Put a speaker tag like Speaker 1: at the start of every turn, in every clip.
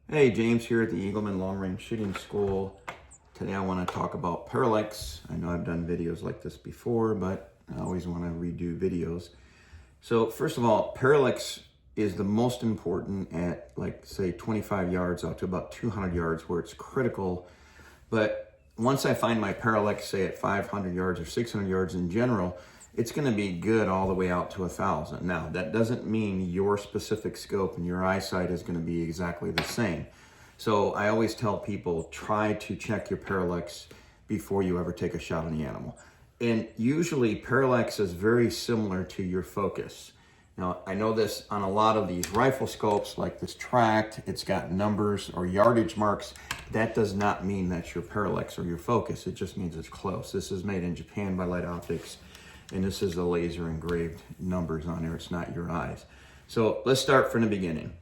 Speaker 1: Hey, James here at the Eagleman Long Range Shooting School. Today I want to talk about parallax. I know I've done videos like this before, but I always want to redo videos. So first of all, parallax is the most important at, like, say 25 yards out to about 200 yards where it's critical. But once I find my parallax, say at 500 yards or 600 yards in general, it's going to be good all the way out to 1,000. Now, that doesn't mean your specific scope and your eyesight is going to be exactly the same. So I always tell people, try to check your parallax before you ever take a shot on the animal. And usually parallax is very similar to your focus. Now, I know this on a lot of these rifle scopes, like this tracked, it's got numbers or yardage marks. That does not mean that's your parallax or your focus. It just means it's close. This is made in Japan by Light Optics. And this is the laser engraved numbers on there. It's not your eyes. So let's start from the beginning.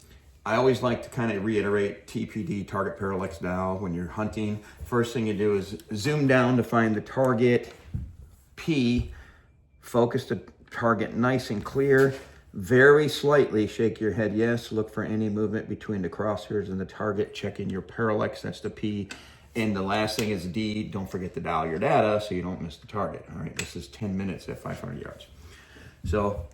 Speaker 1: I always like to kind of reiterate TPD, target parallax dial, when you're hunting. First thing you do is zoom down to find the target, P, focus the target nice and clear. Very slightly shake your head yes. Look for any movement between the crosshairs and the target. Checking your parallax, that's the P. And the last thing is D, don't forget to dial your data so you don't miss the target. All right, this is 10 minutes at 500 yards. So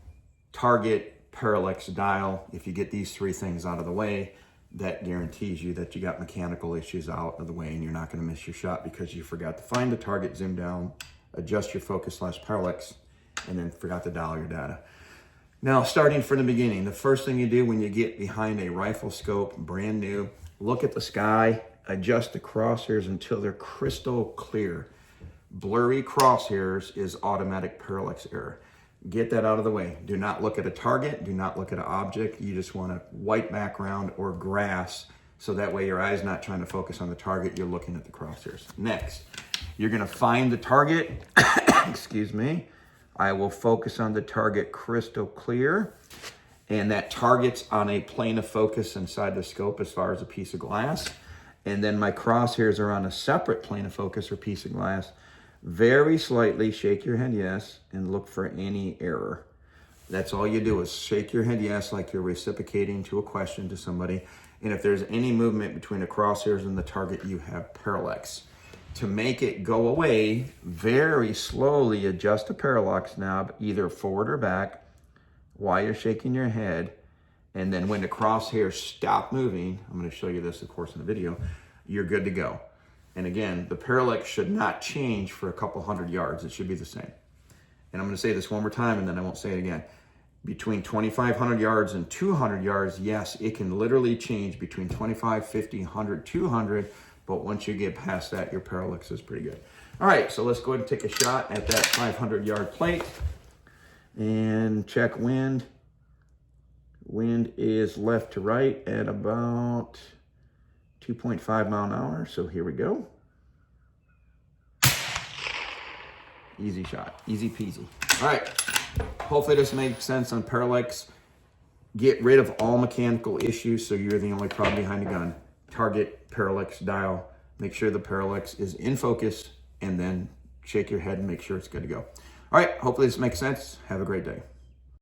Speaker 1: target, parallax, dial, if you get these three things out of the way, that guarantees you that you got mechanical issues out of the way and you're not gonna miss your shot because you forgot to find the target, zoom down, adjust your focus / parallax, and then forgot to dial your data. Now, starting from the beginning, the first thing you do when you get behind a rifle scope, brand new, look at the sky, adjust the crosshairs until they're crystal clear. Blurry crosshairs is automatic parallax error. Get that out of the way. Do not look at a target. Do not look at an object. You just want a white background or grass, so that way your eye's not trying to focus on the target. You're looking at the crosshairs. Next, you're going to find the target. Excuse me. I will focus on the target crystal clear. And that target's on a plane of focus inside the scope as far as a piece of glass. And then my crosshairs are on a separate plane of focus or piece of glass. Very slightly shake your head yes and look for any error. That's all you do is shake your head yes, like you're reciprocating to a question to somebody. And if there's any movement between the crosshairs and the target, you have parallax. To make it go away, very slowly adjust the parallax knob, either forward or back, while you're shaking your head. And then when the crosshairs stop moving, I'm going to show you this, of course, in the video, you're good to go. And again, the parallax should not change for a couple hundred yards. It should be the same. And I'm going to say this one more time, and then I won't say it again. Between 2,500 yards and 200 yards, yes, it can literally change between 25, 50, 100, 200. But once you get past that, your parallax is pretty good. All right, so let's go ahead and take a shot at that 500-yard plate and check wind. Wind is left to right at about 2.5 mile an hour. So here we go. Easy shot, easy peasy. All right, hopefully this makes sense on parallax. Get rid of all mechanical issues so you're the only problem behind the gun. Target, parallax, dial. Make sure the parallax is in focus and then shake your head and make sure it's good to go. All right, hopefully this makes sense. Have a great day.